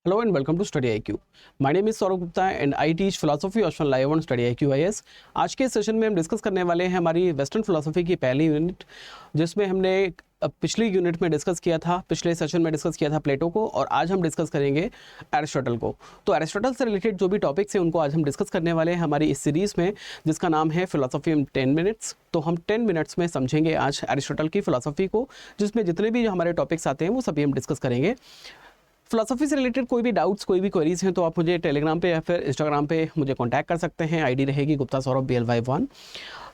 Hello and welcome to Study IQ. My name is Saurabh Gupta and I teach philosophy option live on Study IQ IS. आज के session में हम discuss करने वाले हैं हमारी वेस्टर्न फिलोसफी की पहली यूनिट, जिसमें हमने पिछली यूनिट में डिस्कस किया था, पिछले सेशन में डिस्कस किया था प्लेटो को, और आज हम डिस्कस करेंगे एरिस्टोटल को। तो एरिस्टोटल से रिलेटेड जो भी टॉपिक्स हैं उनको आज हम डिस्कस करने वाले हैं हमारी इस सीरीज़ में, जिसका नाम है फिलोसफी इन 10 मिनट्स। तो हम 10 मिनट्स में समझेंगे आज एरिस्टोटल की फिलोसफी को, जिसमें जितने भी हमारे टॉपिक्स आते हैं वो सभी हम डिस्कस करेंगे। फिलोसफी से रिलेटेड कोई भी डाउट्स, कोई भी क्वेरीज हैं तो आप मुझे टेलीग्राम पे या फिर इंस्टाग्राम पे मुझे कांटेक्ट कर सकते हैं। आईडी रहेगी गुप्ता सौरभ BLY1।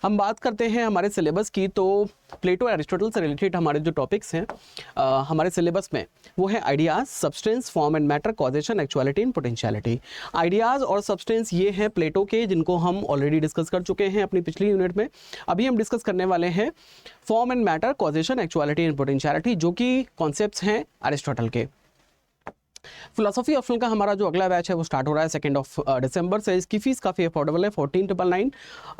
हम बात करते हैं हमारे सिलेबस की, तो प्लेटो एरिस्टोटल से रिलेटेड हमारे जो टॉपिक्स हैं हमारे सिलेबस में, वो है ideas, substance, form and matter, causation, actuality and potentiality. Ideas और सब्सटेंस ये हैं प्लेटो के, जिनको हम ऑलरेडी डिस्कस कर चुके हैं अपनी पिछली यूनिट में। अभी हम डिस्कस करने वाले हैं form and matter, causation, actuality and potentiality, जो कि कॉन्सेप्ट्स हैं एरिस्टोटल के। फिलोसफी ऑप्शनल का हमारा जो अगला बैच है वो स्टार्ट हो रहा है 2 दिसंबर से। इसकी फीस काफ़ी अफोर्डेबल है, 14,999।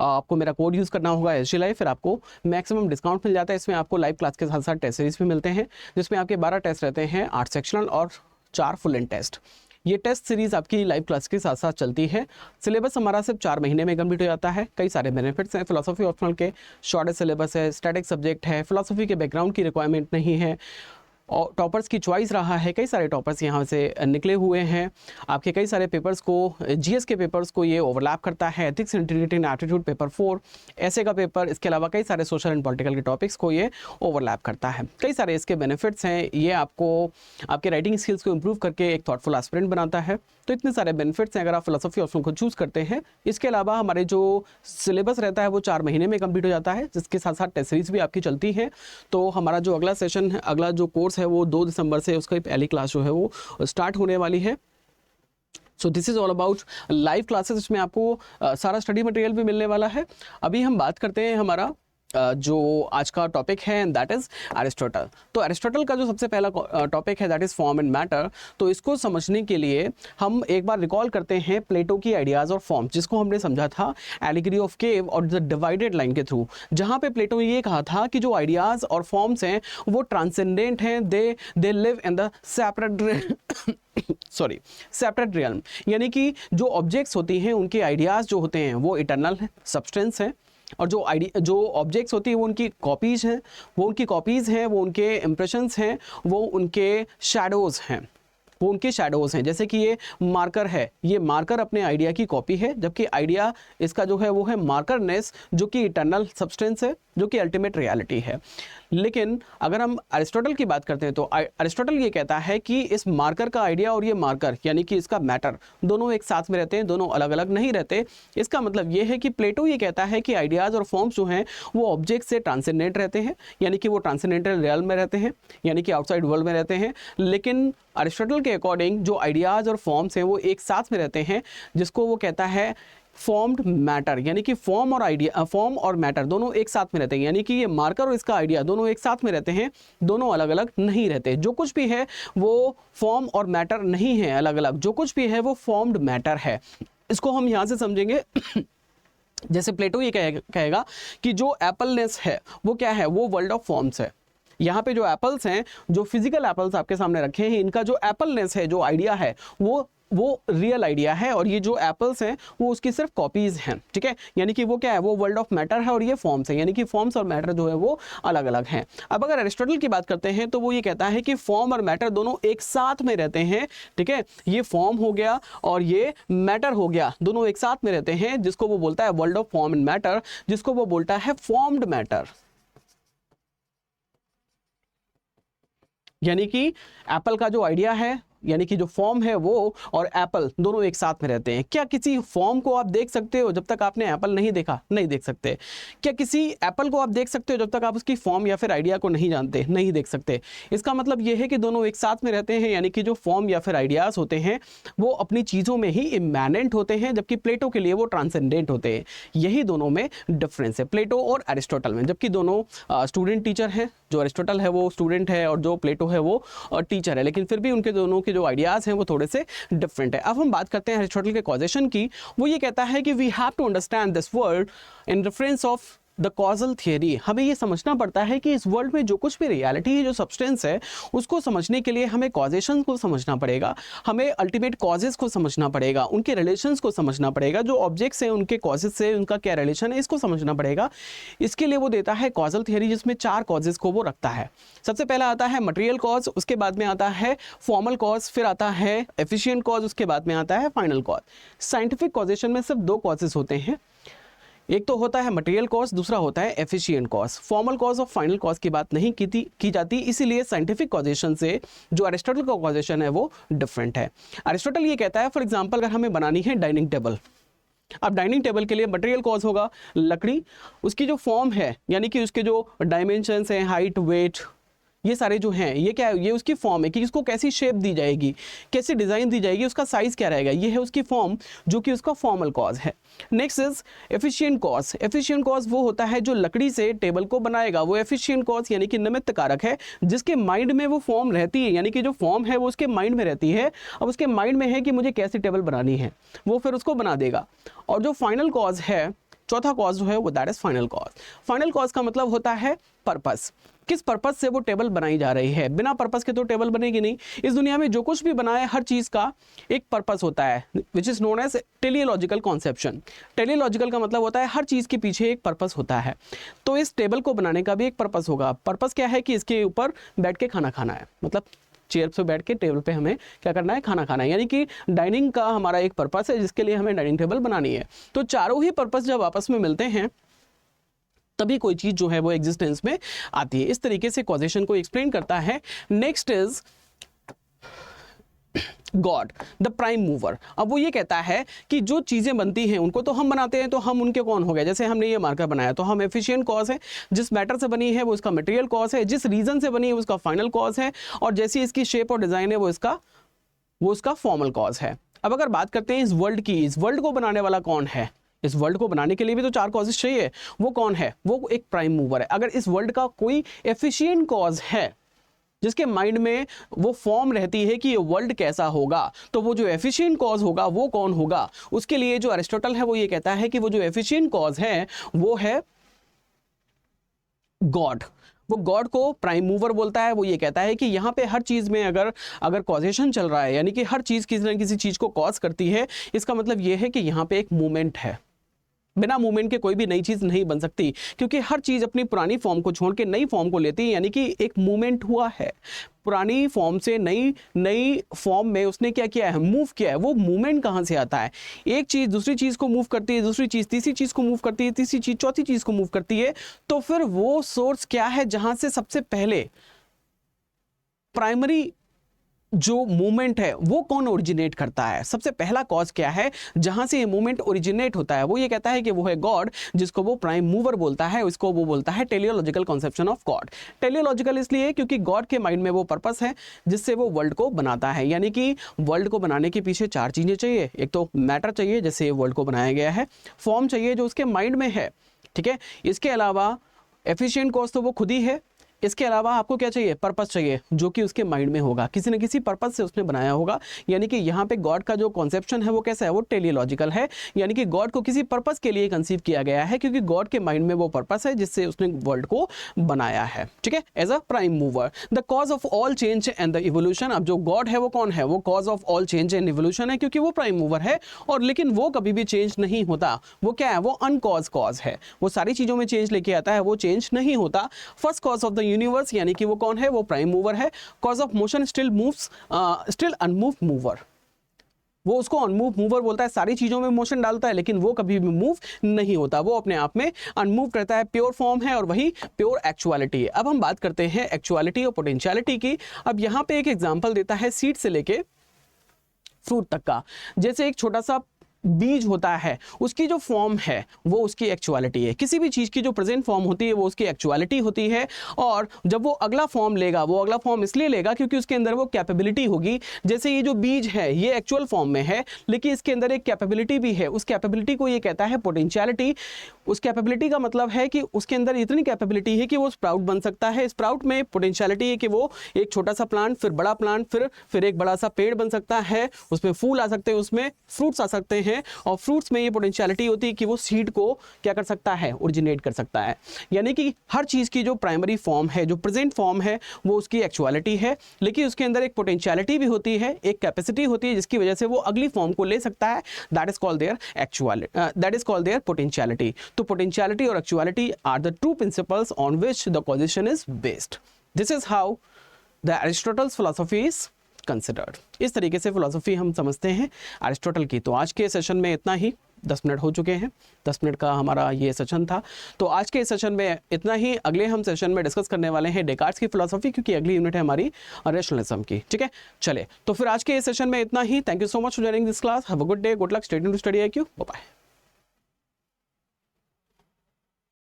आपको मेरा कोड यूज़ करना होगा SG Live, फिर आपको मैक्सिमम डिस्काउंट मिल जाता है। इसमें आपको लाइव क्लास के साथ साथ टेस्ट सीरीज भी मिलते हैं, जिसमें आपके 12 टेस्ट रहते हैं, 8 सेक्शनल और 4 फुल एंड टेस्ट। ये टेस्ट सीरीज आपकी लाइव क्लास के साथ साथ चलती है। सिलेबस हमारा सिर्फ 4 महीने में कंप्लीट हो जाता है। कई सारे बेनिफिट्स हैं फिलोसफी ऑप्शनल के। शॉर्टेस्ट सिलेबस है, स्टैटिक सब्जेक्ट है, फिलोसफी के बैकग्राउंड की रिक्वायरमेंट नहीं है, और टॉपर्स की चॉइस रहा है। कई सारे टॉपर्स यहाँ से निकले हुए हैं। आपके कई सारे पेपर्स को, GS के पेपर्स को ये ओवरलैप करता है। Ethics, integrity and aptitude paper 4, ऐसे का पेपर, इसके अलावा कई सारे सोशल एंड पॉलिटिकल के टॉपिक्स को ये ओवरलैप करता है। कई सारे इसके बेनिफिट्स हैं। ये आपको आपके राइटिंग स्किल्स को इम्प्रूव करके एक थॉटफुल एस्पिरेंट बनाता है। तो इतने सारे बेनिफिट्स हैं अगर आप फिलोसफी ऑप्शन को चूज़ करते हैं। इसके अलावा हमारे जो सिलेबस रहता है वो 4 महीने में कंप्लीट हो जाता है, जिसके साथ साथ टेस्ट सीरीज भी आपकी चलती है। तो हमारा जो अगला सेशन है, अगला जो कोर्स है वो 2 दिसंबर से उसकी पहली क्लास जो है वो स्टार्ट होने वाली है। So this is all about live classes. इसमें आपको सारा स्टडी मटेरियल भी मिलने वाला है। अभी हम बात करते हैं हमारा जो आज का टॉपिक है, दैट इज़ एरिस्टोटल। तो एरिस्टोटल का जो सबसे पहला टॉपिक है that is form and matter. तो इसको समझने के लिए हम एक बार रिकॉल करते हैं प्लेटो की आइडियाज़ और फॉर्म, जिसको हमने समझा था एलिगरी ऑफ केव और द डिवाइडेड लाइन के थ्रू, जहाँ पे प्लेटो ने ये कहा था कि जो आइडियाज़ और फॉर्म्स हैं वो ट्रांसेंडेंट हैं, they live in the separate realm. यानी कि जो ऑब्जेक्ट्स होती हैं उनके आइडियाज़ जो होते हैं वो इटर्नल है, सब्सटेंस है, और जो ऑब्जेक्ट्स होती हैं वो उनकी कॉपीज़ हैं, वो उनके इम्प्रेशंस हैं, वो उनके शैडोज़ हैं। जैसे कि ये मार्कर है, ये मार्कर अपने आइडिया की कॉपी है, जबकि आइडिया इसका जो है वो है मार्करनेस, जो कि इटर्नल सब्सटेंस है, जो कि अल्टीमेट रियलिटी है। लेकिन अगर हम अरिस्टोटल की बात करते हैं तो अरिस्टोटल ये कहता है कि इस मार्कर का आइडिया और ये मार्कर यानी कि इसका मैटर दोनों एक साथ में रहते हैं, दोनों अलग अलग नहीं रहते। इसका मतलब ये है कि प्लेटो ये कहता है कि आइडियाज़ और फॉर्म्स जो हैं वो ऑब्जेक्ट से ट्रांसेंडेंट रहते हैं, यानी कि वो ट्रांसेंडेंटल रियल्म में रहते हैं, यानी कि आउटसाइड वर्ल्ड में रहते हैं। लेकिन अरिस्टोटल के अकॉर्डिंग जो आइडियाज़ और फॉर्म्स हैं वो एक साथ में रहते हैं, जिसको वो कहता है फॉर्म्ड मैटर, यानी कि फॉर्म और मैटर दोनों एक साथ में रहते हैं। यानी कि ये मार्कर और इसका आइडिया दोनों एक साथ में रहते हैं, दोनों अलग अलग नहीं रहते। जो कुछ भी है वो फॉर्म और मैटर नहीं है अलग अलग, जो कुछ भी है वो फॉर्म्ड मैटर है। इसको हम यहाँ से समझेंगे जैसे प्लेटो ये कहेगा कि जो एप्पलनेस है वो क्या है, वो वर्ल्ड ऑफ फॉर्म्स है। यहाँ पे जो एप्पल्स हैं, जो फिजिकल एप्पल्स आपके सामने रखे हैं, इनका जो एप्पलनेस है, जो आइडिया है, वो रियल आइडिया है, और ये जो एप्पल्स हैं वो उसकी सिर्फ कॉपीज हैं। ठीक है, यानी कि वो क्या है, वो वर्ल्ड ऑफ मैटर है और ये फॉर्म्स है, यानी कि फॉर्म्स और मैटर जो है वो अलग अलग हैं। अब अगर एरिस्टोटल की बात करते हैं तो वो ये कहता है कि फॉर्म और मैटर दोनों एक साथ में रहते हैं। ठीक है, ये फॉर्म हो गया और ये मैटर हो गया, दोनों एक साथ में रहते हैं, जिसको वो बोलता है world of form and matter, जिसको वो बोलता है फॉर्म्ड मैटर। यानी कि एप्पल का जो आइडिया है, यानी कि जो फॉर्म है वो और एप्पल दोनों एक साथ में रहते हैं। क्या किसी फॉर्म को आप देख सकते हो जब तक आपने एप्पल नहीं देखा? नहीं देख सकते। क्या किसी एप्पल को आप देख सकते हो जब तक आप उसकी फॉर्म या फिर आइडिया को नहीं जानते? नहीं देख सकते। इसका मतलब ये है कि दोनों एक साथ में रहते हैं, यानी कि जो फॉर्म या फिर आइडियाज़ होते हैं वो अपनी चीज़ों में ही इमैनेंट होते हैं, जबकि प्लेटो के लिए वो ट्रांसेंडेंट होते हैं। यही दोनों में डिफरेंस है, प्लेटो और एरिस्टोटल में। जबकि दोनों स्टूडेंट टीचर हैं, जो एरिस्टोटल है वो स्टूडेंट है और जो प्लेटो है वो टीचर है, लेकिन फिर भी उनके दोनों के जो आइडियाज़ हैं वो थोड़े से डिफरेंट है। अब हम बात करते हैं एरिस्टोटल के कॉजेशन की। वो ये कहता है कि we have to understand this world in reference of the causal theory, हमें ये समझना पड़ता है कि इस वर्ल्ड में जो कुछ भी रियलिटी है, जो सब्सटेंस है, उसको समझने के लिए हमें कॉजेशन को समझना पड़ेगा, हमें अल्टीमेट कॉजेस को समझना पड़ेगा, उनके रिलेशंस को समझना पड़ेगा, जो ऑब्जेक्ट्स हैं उनके कॉजेस से उनका क्या रिलेशन है इसको समझना पड़ेगा। इसके लिए वो देता है कॉजल थियरी, जिसमें 4 कॉजेस को वो रखता है। सबसे पहला आता है मटेरियल कॉज, उसके बाद में आता है फॉर्मल कॉज, फिर आता है एफिशिएंट कॉज, उसके बाद में आता है फाइनल कॉज। साइंटिफिक कॉजेशन में सिर्फ 2 कॉजेस होते हैं, एक तो होता है मटेरियल कॉज, दूसरा होता है एफिशिएंट कॉज। फॉर्मल कॉज और फाइनल कॉज की बात नहीं की जाती, इसीलिए साइंटिफिक कॉजेशन से जो अरिस्टोटल का कॉजेशन है वो डिफरेंट है। अरिस्टोटल ये कहता है, फॉर एग्जांपल अगर हमें बनानी है डाइनिंग टेबल, अब डाइनिंग टेबल के लिए मटेरियल कॉज होगा लकड़ी, उसकी जो फॉर्म है यानी कि उसके जो डायमेंशंस हैं, हाइट, वेट, ये सारे जो हैं, ये क्या है, ये उसकी फॉर्म है कि इसको कैसी शेप दी जाएगी, कैसी डिज़ाइन दी जाएगी, उसका साइज़ क्या रहेगा, ये है उसकी फॉर्म, जो कि उसका फॉर्मल कॉज है। Next is efficient cause. Efficient cause वो होता है जो लकड़ी से टेबल को बनाएगा, वो एफिशिएंट कॉज यानी कि निमित्त कारक है, जिसके माइंड में वो फॉर्म रहती है, यानी कि जो फॉर्म है वो उसके माइंड में रहती है। अब उसके माइंड में है कि मुझे कैसी टेबल बनानी है, वो फिर उसको बना देगा। और जो फाइनल कॉज है, चौथा कॉज जो है वो that is final cause. Final cause का मतलब होता है पर्पस, किस पर्पस से वो टेबल बनाई जा रही है। बिना पर्पस के तो टेबल बनेगी नहीं। इस दुनिया में जो कुछ भी बना है, हर चीज़ का एक पर्पस होता है, which is known as teleological conception. Teleological का मतलब होता है हर चीज़ के पीछे एक पर्पस होता है। तो इस टेबल को बनाने का भी एक पर्पस होगा। पर्पस क्या है कि इसके ऊपर बैठ के खाना खाना है, मतलब चेयर पे बैठ के टेबल पे हमें क्या करना है, खाना खाना है, यानी कि डाइनिंग का हमारा एक पर्पस है जिसके लिए हमें डाइनिंग टेबल बनानी है। तो चारों ही पर्पस जब आपस में मिलते हैं तभी कोई चीज जो है वो एग्जिस्टेंस में आती है। इस तरीके से कॉजेशन को एक्सप्लेन करता है। Next is God the prime mover. अब वो ये कहता है कि जो चीज़ें बनती हैं उनको तो हम बनाते हैं, तो हम उनके कौन हो गए। जैसे हमने ये मार्कर बनाया तो हम एफिशिएंट कॉज है, जिस मैटर से बनी है वो इसका मटेरियल कॉज है, जिस रीजन से बनी है वो उसका फाइनल कॉज है, और जैसी इसकी शेप और डिज़ाइन है वो उसका फॉर्मल कॉज है। अब अगर बात करते हैं इस वर्ल्ड की, इस वर्ल्ड को बनाने वाला कौन है। इस वर्ल्ड को बनाने के लिए भी तो 4 कॉजेस चाहिए। वो कौन है, वो एक प्राइम मूवर है। अगर इस वर्ल्ड का कोई एफिशिएंट कॉज है जिसके माइंड में वो फॉर्म रहती है कि ये वर्ल्ड कैसा होगा, तो वो जो एफिशिएंट कॉज होगा वो कौन होगा। उसके लिए जो अरिस्टोटल है वो ये कहता है कि वो जो एफिशिएंट कॉज है वो है गॉड। वो गॉड को प्राइम मूवर बोलता है। वो ये कहता है कि यहाँ पे हर चीज़ में अगर कॉजेशन चल रहा है, यानी कि हर चीज़ किसी न किसी चीज़ को कॉज करती है, इसका मतलब ये है कि यहाँ पे एक मूवमेंट है। बिना मूवमेंट के कोई भी नई चीज़ नहीं बन सकती, क्योंकि हर चीज़ अपनी पुरानी फॉर्म को छोड़ के नई फॉर्म को लेती है, यानी कि एक मूवमेंट हुआ है। पुरानी फॉर्म से नई फॉर्म में उसने क्या किया है, मूव किया है। वो मूवमेंट कहाँ से आता है, एक चीज़ दूसरी चीज़ को मूव करती है, दूसरी चीज़ तीसरी चीज़ को मूव करती है, तीसरी चीज़ चौथी चीज़ को मूव करती है। तो फिर वो सोर्स क्या है जहाँ से सबसे पहले प्राइमरी जो मूवमेंट है वो कौन ओरिजिनेट करता है। सबसे पहला कॉज क्या है जहां से ये मूवमेंट ओरिजिनेट होता है। वो ये कहता है कि वो है गॉड, जिसको वो प्राइम मूवर बोलता है। उसको वो बोलता है teleological conception of God. Teleological इसलिए क्योंकि गॉड के माइंड में वो पर्पस है जिससे वो वर्ल्ड को बनाता है। यानी कि वर्ल्ड को बनाने के पीछे 4 चीजें चाहिए। एक तो मैटर चाहिए जैसे वर्ल्ड को बनाया गया है, फॉर्म चाहिए जो उसके माइंड में है, ठीक है। इसके अलावा एफिशिएंट कॉज तो वो खुद ही है। इसके अलावा आपको क्या चाहिए, पर्पस चाहिए जो कि उसके माइंड में होगा, किसी न किसी पर्पस से उसने बनाया होगा। यानी कि यहाँ पे गॉड का जो कॉन्सेप्शन है वो कैसा है, वो टेलियोलॉजिकल है। यानी कि गॉड को किसी पर्पस के लिए कंसीव किया गया है, क्योंकि गॉड के माइंड में वो पर्पस है जिससे उसने वर्ल्ड को बनाया है, ठीक है, as a prime mover. The cause of all change and the evolution. अब जो गॉड है वो कौन है, वो cause of all change and evolution है, क्योंकि वो प्राइम मूवर है। और लेकिन वो कभी भी चेंज नहीं होता। वो क्या है, वो अनकॉज कॉज है। वो सारी चीजों में चेंज लेके आता है, वो चेंज नहीं होता। First cause of the universe, यानी कि वो कौन है, वो प्राइम मूवर है। Cause of motion still moves, still unmoved mover. वो उसको अनमूव मूवर बोलता है। सारी चीजों में मोशन डालता है लेकिन वो कभी भी मूव नहीं होता, वो अपने आप में अनमूव रहता है। प्योर फॉर्म है और वही प्योर एक्चुअलिटी है। अब हम बात करते हैं एक्चुअलिटी और पोटेंशियलिटी की। अब यहाँ पे एक एग्जांपल देता है सीड से लेके फ्रूट तक का। जैसे एक छोटा सा बीज होता है, उसकी जो फॉर्म है वो उसकी एक्चुअलिटी है। किसी भी चीज़ की जो प्रेजेंट फॉर्म होती है वो उसकी एक्चुअलिटी होती है। और जब वो अगला फॉर्म लेगा, वो अगला फॉर्म इसलिए लेगा क्योंकि उसके अंदर वो कैपेबिलिटी होगी। जैसे ये जो बीज है ये एक्चुअल फॉर्म में है, लेकिन इसके अंदर एक कैपेबिलिटी भी है। उस कैपेबिलिटी को ये कहता है पोटेंशियलिटी। उस कैपेबिलिटी का मतलब है कि उसके अंदर इतनी कैपेबिलिटी है कि वो स्प्राउट बन सकता है। स्प्राउट में पोटेंशियलिटी है कि वो एक छोटा सा प्लांट, फिर बड़ा प्लांट, फिर एक बड़ा सा पेड़ बन सकता है। उसमें फूल आ सकते हैं, उसमें फ्रूट्स आ सकते हैं, हैं और फ्रूट्स में ये पोटेंशियलिटी होती है कि वो सीड को क्या कर सकता है, ओरिजिनेट कर सकता है। यानी कि हर चीज़ की जो प्राइमरी फॉर्म है, जो प्रेजेंट फॉर्म है, वो उसकी एक्चुअलिटी है, लेकिन उसके अंदर एक पोटेंशियलिटी भी होती है, एक कैपेसिटी होती है जिसकी वजह से वो अगली फॉर्म को ले सकता है। That is called their actuality, that is called their potentiality. तो पोटेंशियलिटी और actuality are the two principles on which the causation is based. This is how the Aristotle's philosophy is considered. इस तरीके से philosophy हम समझते हैं Aristotle की। तो आज के सेशन में इतना ही, 10 मिनट हो चुके हैं, 10 मिनट का हमारा ये सेशन था। तो आज के सेशन में इतना ही। अगले हम सेशन में डिस्कस करने वाले हैं डेकार्ट्स की फिलॉसफी, क्योंकि अगली यूनिट है हमारी रैशनलिज्म की। ठीक है, चले तो फिर आज के इस सेशन में इतना ही। Thank you so much for joining this class. Have a good day, good luck, stay tuned to study IQ। Bye bye.